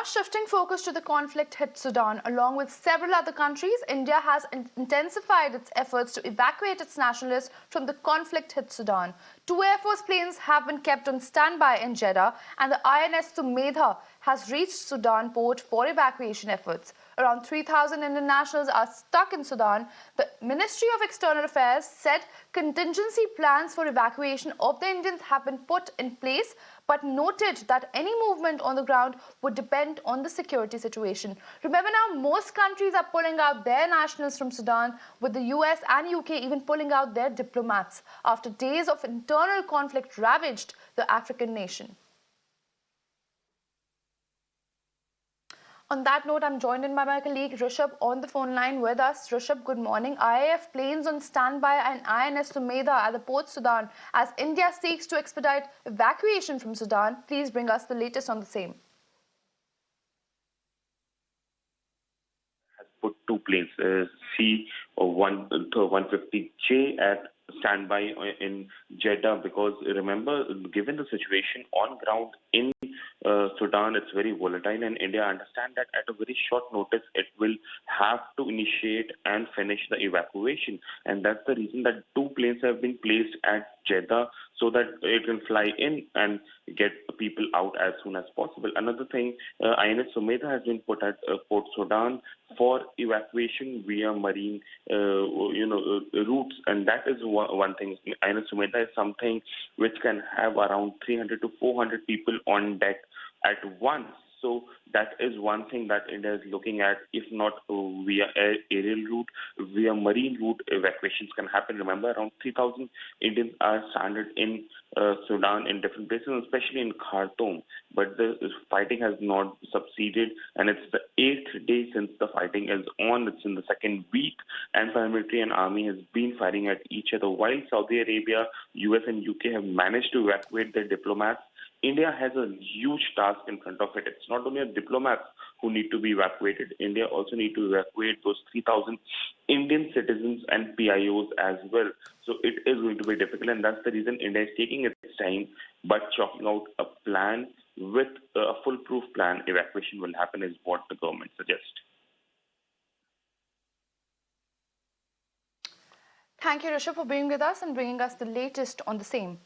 shifting focus to the conflict-hit Sudan, along with several other countries, India has intensified its efforts to evacuate its nationalists from the conflict-hit Sudan. 2 Air Force planes have been kept on standby in Jeddah, and the INS Sumedha has reached Sudan port for evacuation efforts. Around 3,000 Indian nationals are stuck in Sudan. The Ministry of External Affairs said contingency plans for evacuation of the Indians have been put in place, but noted that any movement on the ground would depend on the security situation. Remember now, most countries are pulling out their nationals from Sudan, with the US and UK even pulling out their diplomats after days of internal conflict ravaged the African nation. On that note, I'm joined in by my colleague Rishabh on the phone line with us. Rishabh, good morning. IAF planes on standby and INS Sumedha at the Port Sudan as India seeks to expedite evacuation from Sudan. Please bring us the latest on the same. Has put 2 planes, C-150J at standby in Jeddah, because remember, given the situation on ground in Sudan, it's very volatile, and India understand that at a very short notice it will have to initiate and finish the evacuation, and that's the reason that 2 planes have been placed at Jeddah so that it can fly in and get people out as soon as possible. Another thing, INS Sumedha has been put at Port Sudan for evacuation via marine routes, and that is one thing. INS Sumedha is something which can have around 300 to 400 people on deck at once. So that is one thing that India is looking at. If not via aerial route, via marine route, evacuations can happen. Remember, around 3,000 Indians are stranded in Sudan in different places, especially in Khartoum. But the fighting has not succeeded, and it's the 8th day since the fighting is on. It's in the 2nd week, and paramilitary and army has been fighting at each other. While Saudi Arabia, US, and UK have managed to evacuate their diplomats, India has a huge task in front of it. It's not only diplomats who need to be evacuated. India also need to evacuate those 3,000 Indian citizens and PIOs as well. So it is going to be difficult, and that's the reason India is taking its time, but chalking out a plan with a foolproof plan. Evacuation will happen is what the government suggests. Thank you, Rishabh, for being with us and bringing us the latest on the same.